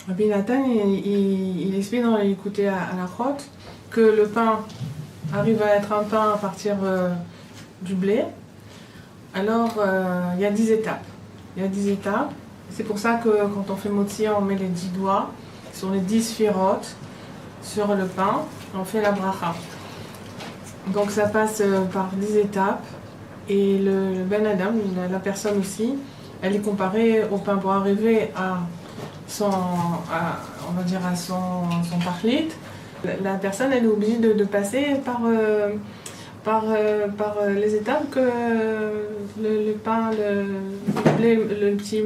Rabbi Nathan, il explique dans l'écouter à la crotte que le pain arrive à être un pain à partir du blé. Alors, il y a 10 étapes. Il y a 10 étapes. C'est pour ça que quand on fait motzi, on met les 10 doigts sur les 10 sphirotes sur le pain. On fait la bracha. Donc ça passe par 10 étapes. Et le Ben Adam, la personne aussi, elle est comparée au pain pour arriver à son parlit. La personne, elle est obligée de passer par les étapes que le pain, le petit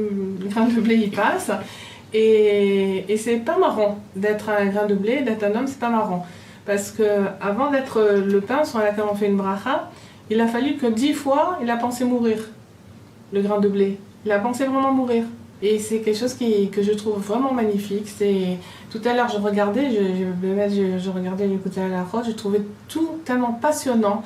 grain de blé, il passe. Et c'est pas marrant d'être un grain de blé, d'être un homme, c'est pas marrant. Parce que avant d'être le pain sur lequel on fait une bracha, il a fallu que 10 fois il a pensé mourir, le grain de blé. Il a pensé vraiment mourir. Et c'est quelque chose que je trouve vraiment magnifique. Tout à l'heure, je regardais, j'écoutais à la roche, je trouvais tout tellement passionnant.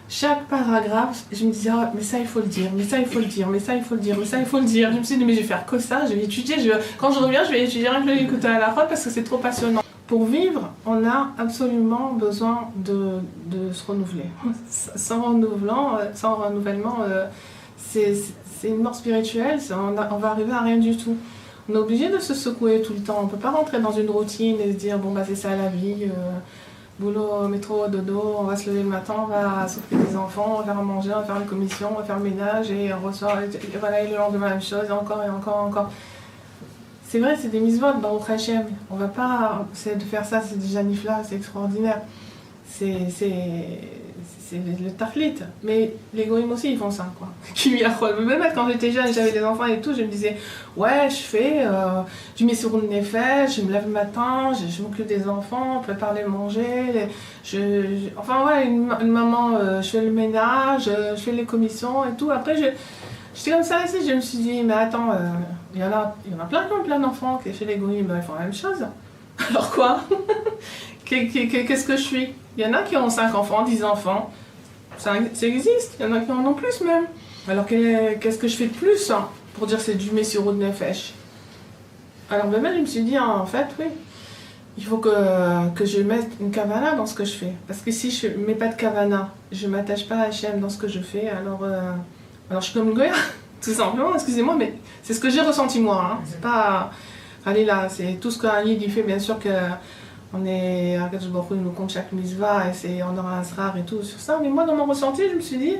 Chaque paragraphe, je me disais, oh, mais ça il faut le dire, mais ça il faut le dire, mais ça il faut le dire, mais ça il faut le dire. Je me suis dit, mais je vais faire que ça, je vais étudier, quand je reviens, je vais étudier rien que l'écouter à la roche parce que c'est trop passionnant. Pour vivre, on a absolument besoin de se renouveler. Sans renouvellement, c'est une mort spirituelle, on va arriver à rien du tout. On est obligé de se secouer tout le temps, on ne peut pas rentrer dans une routine et se dire, bon bah c'est ça la vie, boulot, métro, dodo, on va se lever le matin, on va s'occuper des enfants, on va faire à manger, on va faire les commissions, on va faire le ménage et on ressort, et voilà, et le lendemain la même chose, et encore, et encore, et encore. C'est vrai, c'est des mitzvot, Baruch Hashem. On va pas essayer de faire ça, c'est déjà nifla, c'est extraordinaire. C'est le tachlit. Mais les goïms aussi, ils font ça, quoi. Même quand j'étais jeune, j'avais des enfants et tout, je me disais, ouais, je mets sur une nefesh, je me lève le matin, je m'occupe des enfants, je prépare les manger, enfin voilà, une maman, je fais le ménage, je fais les commissions et tout. Après, j'étais comme ça aussi, je me suis dit, mais attends, il y en a plein d'enfants qui font les goïms, ils font la même chose. Alors quoi? Qu'est-ce que je suis? Il y en a qui ont 5 enfants, 10 enfants, ça existe, il y en a qui en ont plus même. Alors qu'est-ce que je fais de plus pour dire que c'est du Messirut Nefesh? Alors même je me suis dit, en fait, oui, il faut que je mette une kavana dans ce que je fais. Parce que si je ne mets pas de kavana, je ne m'attache pas à Hachem dans ce que je fais, alors je suis comme une goya, tout simplement, excusez-moi, mais c'est ce que j'ai ressenti moi. Hein. C'est pas... Allez là, c'est tout ce qu'un yid il fait, bien sûr que on est... Akadosh Baruch Hu nous compte chaque mitzvah, et on aura un srar et tout sur ça, mais moi dans mon ressenti, je me suis dit,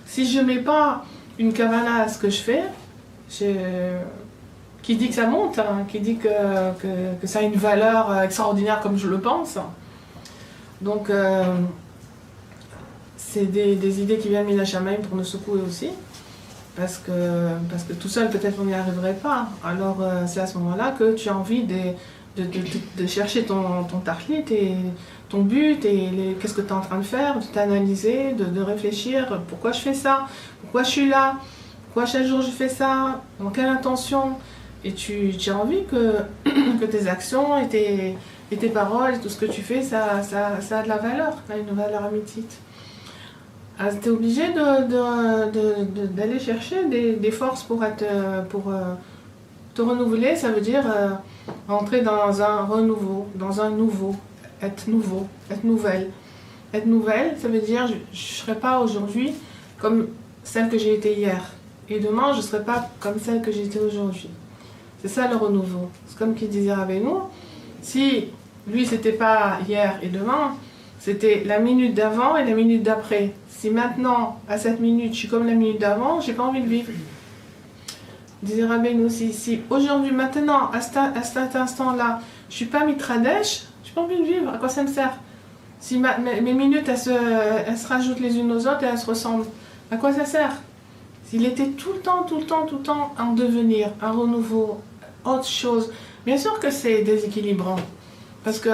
si je ne mets pas une kavana à ce que je fais, qui dit que ça monte, hein, qui dit que ça a une valeur extraordinaire comme je le pense, donc c'est des idées qui viennent Mina Shamayim pour nous secouer aussi. Parce que tout seul, peut-être on n'y arriverait pas. Alors c'est à ce moment-là que tu as envie de chercher ton tachlit et ton but et qu'est-ce que tu es en train de faire, de t'analyser, de réfléchir, pourquoi je fais ça, pourquoi je suis là, pourquoi chaque jour je fais ça, dans quelle intention. Et tu as envie que tes actions et tes paroles, tout ce que tu fais, ça a de la valeur, une valeur amitite. Tu es obligé d'aller chercher des forces pour te renouveler, ça veut dire entrer dans un renouveau, dans un nouveau, être nouvelle. Être nouvelle, ça veut dire je ne serai pas aujourd'hui comme celle que j'ai été hier. Et demain, je ne serai pas comme celle que j'étais aujourd'hui. C'est ça le renouveau. C'est comme qu'il disait avec nous, si lui c'était pas hier et demain, c'était la minute d'avant et la minute d'après. Si maintenant, à cette minute, je suis comme la minute d'avant, j'ai pas envie de vivre. Disait Rabbeinu aussi, si aujourd'hui, maintenant, à cet instant-là, je suis pas mitradesh, j'ai pas envie de vivre. À quoi ça me sert? Si mes minutes, elles se rajoutent les unes aux autres et elles se ressemblent, à quoi ça sert? S'il était tout le temps en devenir, un renouveau, autre chose, bien sûr que c'est déséquilibrant. Parce que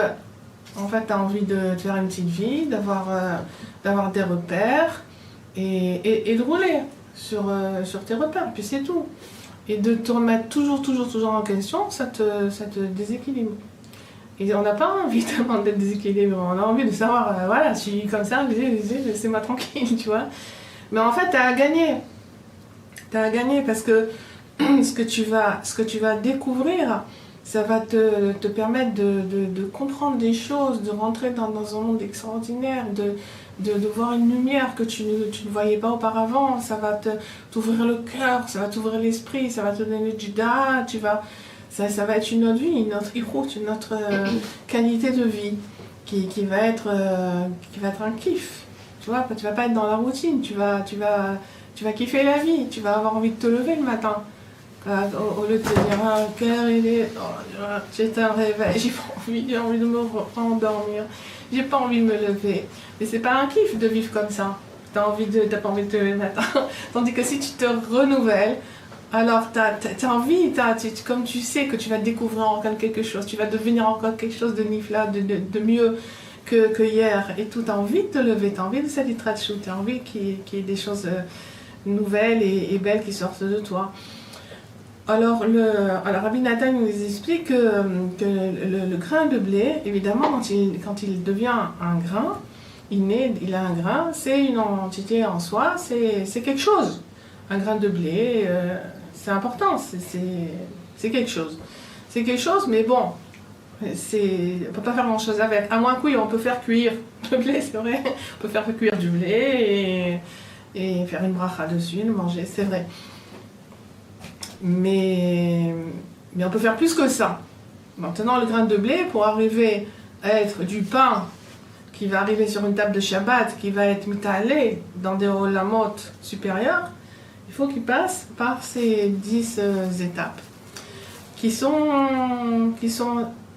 en fait, tu as envie de faire une petite vie, d'avoir des repères et de rouler sur tes repères, puis c'est tout. Et de te remettre toujours en question, ça te déséquilibre. Et on n'a pas envie d'être déséquilibré, on a envie de savoir, voilà, je suis comme ça, laissez-moi tranquille, tu vois. Mais en fait, tu as à gagner. Tu as à gagner parce que ce que tu vas découvrir, ça va te permettre de comprendre des choses, de rentrer dans un monde extraordinaire, de voir une lumière que tu ne voyais pas auparavant. Ça va t'ouvrir le cœur, ça va t'ouvrir l'esprit, ça va te donner du d'a, ça va être une autre vie, une autre iroute, une autre qualité de vie qui va être un kiff. Tu vois, tu vas pas être dans la routine, tu vas kiffer la vie, tu vas avoir envie de te lever le matin. Au lieu de te dire, ah, quelle heure il est, oh, j'ai un réveil, j'ai envie de me rendormir, j'ai pas envie de me lever. Mais c'est pas un kiff de vivre comme ça. T'as pas envie de te lever le matin. Tandis que si tu te renouvelles, alors t'as envie, comme tu sais que tu vas découvrir encore quelque chose, tu vas devenir encore quelque chose de nifla, de mieux que hier. Et tout, t'as envie de te lever, t'as envie de salitrachou, t'as envie qu'il y ait des choses nouvelles et belles qui sortent de toi. Alors Rabbi Nathan nous explique que le grain de blé, évidemment, quand il devient un grain, il a un grain, c'est une entité en soi, c'est quelque chose. Un grain de blé, c'est important, c'est quelque chose. C'est quelque chose, mais bon, on ne peut pas faire grand-chose avec. À moins que oui, on peut faire cuire le blé, c'est vrai. On peut faire cuire du blé et faire une bracha dessus, le manger, c'est vrai. Mais on peut faire plus que ça. Maintenant, le grain de blé, pour arriver à être du pain qui va arriver sur une table de Shabbat, qui va être mitalé dans des olamot supérieurs, il faut qu'il passe par ces 10 étapes qui sont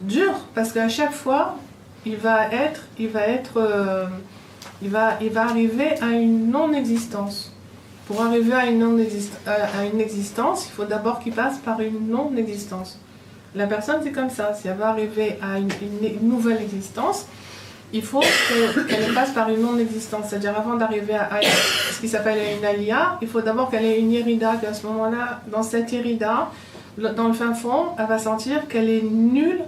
dures, parce qu'à chaque fois, il va arriver à une non-existence. Pour arriver à une existence, il faut d'abord qu'il passe par une non-existence. La personne, c'est comme ça. Si elle va arriver à une nouvelle existence, il faut qu'elle passe par une non-existence. C'est-à-dire, avant d'arriver à ce qui s'appelle une aliyah, il faut d'abord qu'elle ait une irida, qu'à ce moment-là, dans cette irida, dans le fin fond, elle va sentir qu'elle est nulle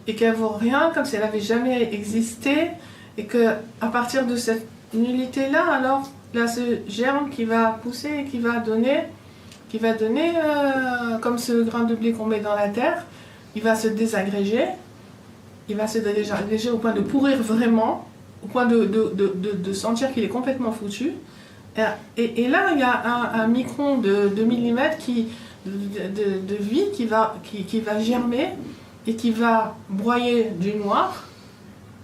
et qu'elle vaut rien, comme si elle n'avait jamais existé, et qu'à partir de cette nullité-là, alors, là, ce germe qui va pousser et qui va donner comme ce grain de blé qu'on met dans la terre, il va se désagréger, il va se désagréger au point de pourrir vraiment, au point de sentir qu'il est complètement foutu. Et là, il y a un micron de millimètre de vie qui va germer et qui va broyer du noir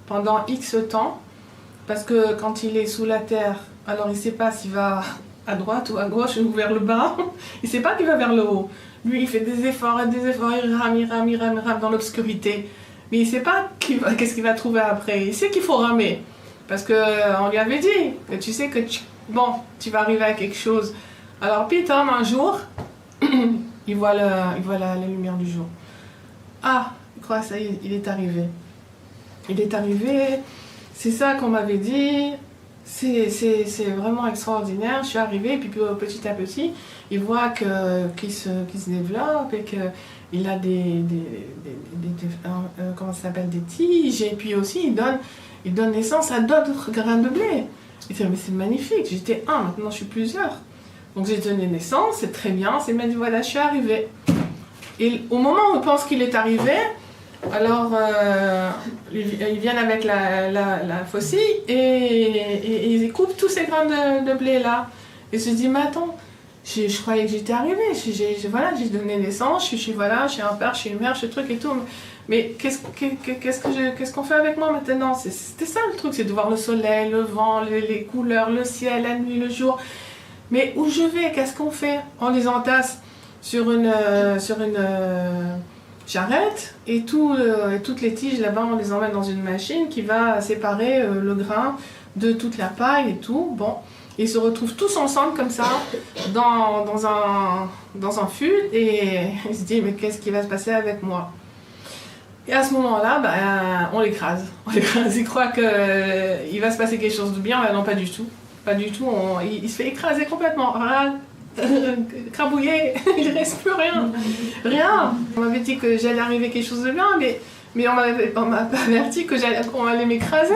pendant X temps, parce que quand il est sous la terre, alors il ne sait pas s'il va à droite ou à gauche ou vers le bas. Il ne sait pas qu'il va vers le haut. Lui, il fait des efforts, il rame dans l'obscurité. Mais il ne sait pas qu'est-ce qu'il va trouver après. Il sait qu'il faut ramer. Parce qu'on lui avait dit que tu sais que tu vas arriver à quelque chose. Alors Pitom, un jour, il voit la lumière du jour. Ah, il croit ça y est, il est arrivé. Il est arrivé, c'est ça qu'on m'avait dit. C'est vraiment extraordinaire. Je suis arrivée, et puis petit à petit, il voit qu'il se développe et qu'il a comment ça s'appelle, des tiges, et puis aussi il donne naissance à d'autres grains de blé. Il dit, mais c'est magnifique, j'étais un, maintenant je suis plusieurs. Donc j'ai donné naissance, c'est très bien, il m'a dit, voilà, je suis arrivée. Et au moment où on pense qu'il est arrivé, alors, ils viennent avec la faucille et ils coupent tous ces grains de blé là. Et se dit, mais attends, je croyais que j'étais arrivée, j'ai donné naissance, je suis un père, je suis une mère, je suis truc et tout. Mais qu'est-ce qu'on fait avec moi maintenant? C'était ça le truc, c'est de voir le soleil, le vent, les couleurs, le ciel, la nuit, le jour. Mais où je vais, qu'est-ce qu'on fait? On les entasse sur une charrette et toutes les tiges là-bas, on les emmène dans une machine qui va séparer le grain de toute la paille et tout. Bon, ils se retrouvent tous ensemble comme ça dans un fût et ils se disent, mais qu'est-ce qui va se passer avec moi? Et à ce moment-là, on l'écrase. Ils croient qu'il va se passer quelque chose de bien, mais non, pas du tout. Pas du tout, il se fait écraser complètement. Crabouillé, il ne reste plus rien. Rien. On m'avait dit que j'allais arriver quelque chose de bien, mais Mais on m'a pas averti qu'on allait m'écraser.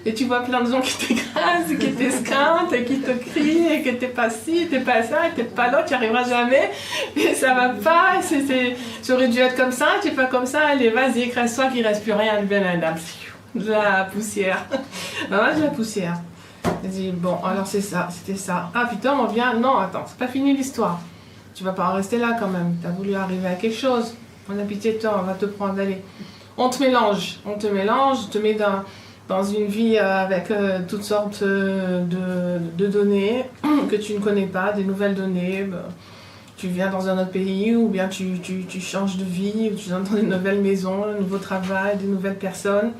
Et tu vois plein de gens qui t'écrasent, qui t'esquintent, qui te crient, et que t'es pas ci, t'es pas ça, t'es pas l'autre, tu n'y arriveras jamais. Et ça va pas, j'aurais dû être comme ça, tu es pas comme ça, allez, vas-y, écrase-toi qu'il reste plus rien, le Ben Adam. De la poussière. Vraiment de la poussière. J'ai dit, bon, alors c'est ça, c'était ça. Ah putain, on vient, non, attends, c'est pas fini l'histoire. Tu vas pas en rester là quand même, t'as voulu arriver à quelque chose. On a pitié de toi, on va te prendre, allez. On te mélange, on te met dans une vie avec toutes sortes de données que tu ne connais pas, des nouvelles données. Tu viens dans un autre pays ou bien tu changes de vie, ou tu viens dans une nouvelle maison, un nouveau travail, des nouvelles personnes.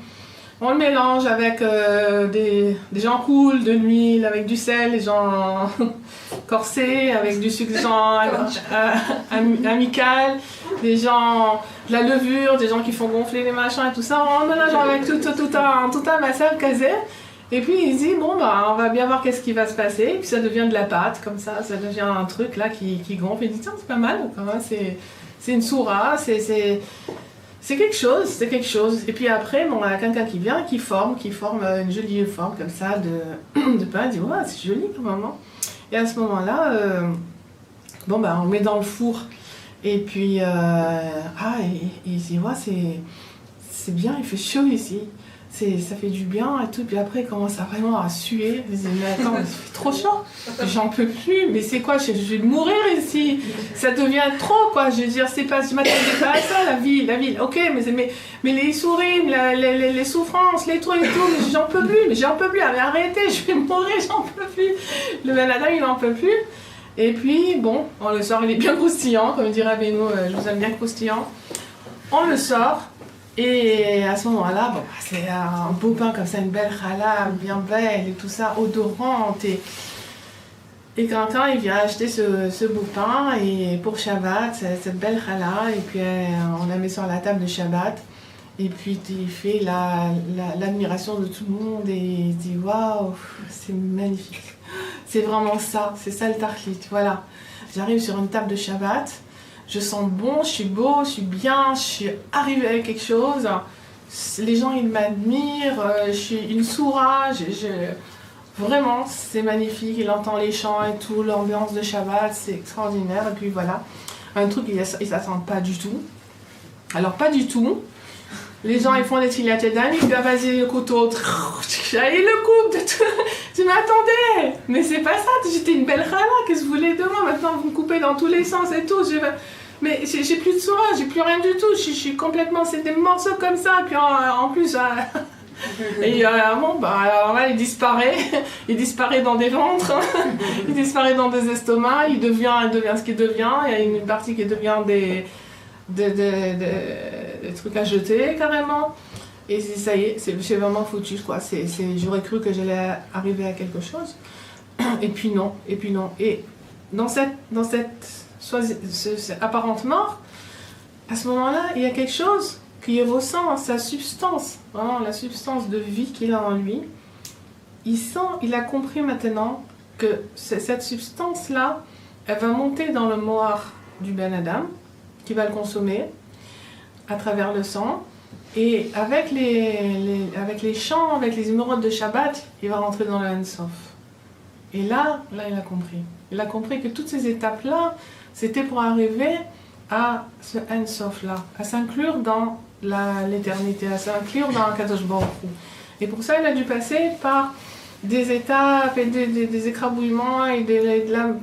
On le mélange avec des gens cool, de l'huile, avec du sel, des gens corsés, avec du sucre, des gens amical, des gens de la levure, des gens qui font gonfler les machins et tout ça. On mélange avec tout un massage casé. Et puis il dit, bon, bah, on va bien voir qu'est-ce qui va se passer. Et puis ça devient de la pâte, comme ça devient un truc là qui gonfle. Il dit, tiens, c'est pas mal, quand même, c'est une soura, c'est quelque chose. Et puis après, bon, il y a quelqu'un qui vient, qui forme une jolie forme comme ça de pain. Il dit, ouais, c'est joli quand même. Et à ce moment-là, bon, bah, on le met dans le four. Et puis, il dit, ouais, c'est bien, il fait chaud ici. Ça fait du bien et tout. Puis après, il commence vraiment à suer. Je dis, mais attends, il fait trop chaud. J'en peux plus. Mais c'est quoi, je vais mourir ici. Ça devient trop, quoi. Je veux dire, je m'attendais pas à ça, la ville. Ok, mais les souris, les souffrances, les trucs et tout, mais j'en peux plus. Mais arrêtez, je vais mourir, j'en peux plus. Le Canada, il n'en peut plus. Et puis, bon, on le sort, il est bien croustillant, comme dirait Beno, je vous aime bien croustillant. On le sort. Et à ce moment-là, bon, c'est un beau pain comme ça, une belle challah, bien belle et tout ça, odorante. Et quelqu'un, il vient acheter ce beau pain et pour Shabbat, cette belle challah. Et puis on la met sur la table de Shabbat. Et puis il fait l'admiration de tout le monde et il dit waouh, c'est magnifique. C'est vraiment ça, c'est ça le tartlit. Voilà, j'arrive sur une table de Shabbat. Je sens bon, je suis beau, je suis bien, je suis arrivée avec quelque chose. Les gens, ils m'admirent, je suis une soura. Vraiment, c'est magnifique. Il entend les chants et tout, l'ambiance de Shabbat, c'est extraordinaire. Et puis voilà, un truc, il ne s'attend pas du tout. Alors, pas du tout. Les gens, ils font des Tfilat Yadayim, ils doivent vas-y le couteau. Allez, le coupe de tout. Tu m'attendais. Mais c'est pas ça, j'étais une belle challah, qu'est-ce que vous voulez de moi? Maintenant, vous me coupez dans tous les sens et tout. Mais j'ai plus de soura, j'ai plus rien du tout. Je suis complètement, c'est des morceaux comme ça. Puis en plus, et bon, bah, alors là, il disparaît dans des ventres, il disparaît dans des estomacs, il devient ce qu'il devient. Il y a une partie qui devient des trucs à jeter carrément. Et ça y est, c'est vraiment foutu, quoi. J'aurais cru que j'allais arriver à quelque chose. Et puis non. Et dans cette apparente mort, à ce moment-là, il y a quelque chose qui ressent sa substance, vraiment la substance de vie qu'il a en lui. Il a compris maintenant que cette substance-là, elle va monter dans le mohar du Ben Adam, qui va le consommer à travers le sang. Et avec les chants, avec les émeraudes de Shabbat, il va rentrer dans le Ein Sof. Et là, il a compris. Il a compris que toutes ces étapes-là, c'était pour arriver à ce Ein Sof-là, à s'inclure dans l'éternité, à s'inclure dans Kadosh Baruch Hu. Et pour ça, il a dû passer par des étapes et des écrabouillements et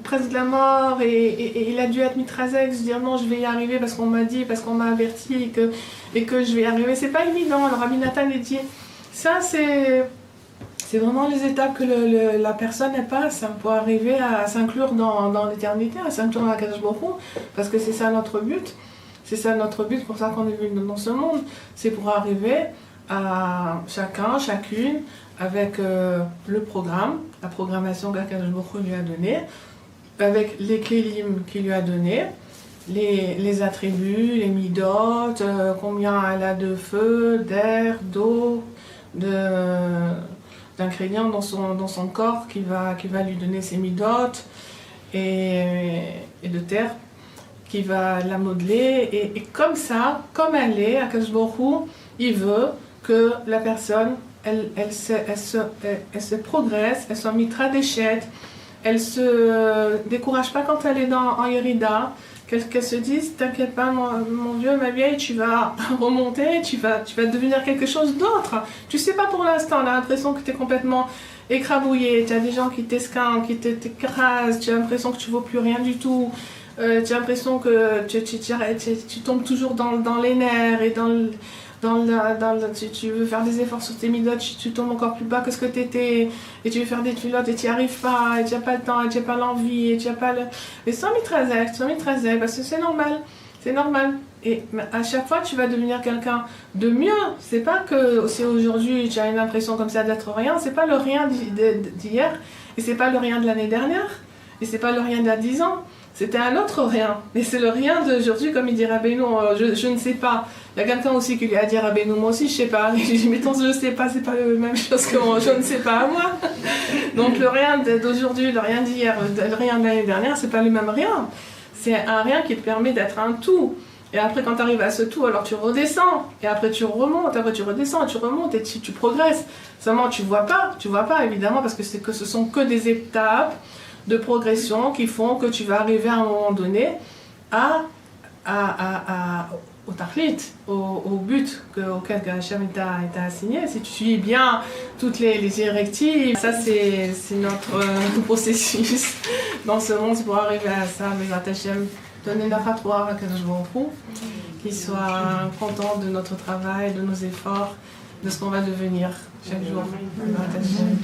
presque de la mort. Et il a dû être mitrazek, se dire non, je vais y arriver parce qu'on m'a dit, parce qu'on m'a averti et que je vais y arriver. C'est pas évident. Alors Rabbi Nathan a dit, ça c'est vraiment les étapes que la personne passe pour arriver à s'inclure dans l'éternité, à s'inclure dans la Kadosh Baruch Hu, parce que c'est ça notre but. C'est ça notre but, pour ça qu'on est venu dans ce monde. C'est pour arriver à chacun, chacune, avec le programme, la programmation qu'Akadosh Baruch Hu lui a donnée, avec les kélim qu'il lui a donnés, les attributs, les midot, combien elle a de feu, d'air, d'eau, d'ingrédients dans son corps qui va lui donner ses midot et de terre qui va la modeler. Et comme ça, comme elle est, Akadosh Baruch Hu, il veut que la personne, elle se progresse, elle soit mitra déchette, elle se décourage pas quand elle est en Yerida, qu'elle se dise, t'inquiète pas mon vieux, ma vieille, tu vas remonter, tu vas devenir quelque chose d'autre. Tu sais pas pour l'instant, on a l'impression que tu es complètement écrabouillé, tu as des gens qui t'esquintent, qui t'écrasent, tu as l'impression que tu vaux plus rien du tout, tu as l'impression que tu tombes toujours dans les nerfs et tu veux faire des efforts sur tes midotes, tu tombes encore plus bas que ce que tu étais, et tu veux faire des filotes et tu n'y arrives pas, et tu n'as pas le temps, et tu n'as pas l'envie, et tu n'as pas le... Mais sans mitrazek, parce que c'est normal. Et à chaque fois, tu vas devenir quelqu'un de mieux. C'est pas que si aujourd'hui tu as une impression comme ça d'être rien, c'est pas le rien d'hier, et c'est pas le rien de l'année dernière, et c'est pas le rien d'il y a 10 ans. C'était un autre rien, mais c'est le rien d'aujourd'hui, comme il dit Rabbeinu, je ne sais pas. Il y a quelqu'un aussi qui lui a dit Rabbeinu, moi aussi je sais pas. Je dis, mais tant je ne sais pas, c'est pas la même chose que moi, je ne sais pas à moi. Donc le rien d'aujourd'hui, le rien d'hier, le rien de l'année dernière, c'est pas le même rien. C'est un rien qui te permet d'être un tout. Et après, quand tu arrives à ce tout, alors tu redescends. Et après, tu remontes. Après, tu redescends, tu remontes et tu progresses. Seulement, tu vois pas, évidemment, parce que ce sont que des étapes de progression qui font que tu vas arriver à un moment donné au tachlit, au but auquel Hachem t'a assigné. Si tu suis bien toutes les directives, ça c'est notre processus dans ce monde pour arriver à ça. Mais Hachem, donner la fatwa à Kadosh Baruch Hu, qu'il soit content de notre travail, de nos efforts, de ce qu'on va devenir chaque jour. Hachem.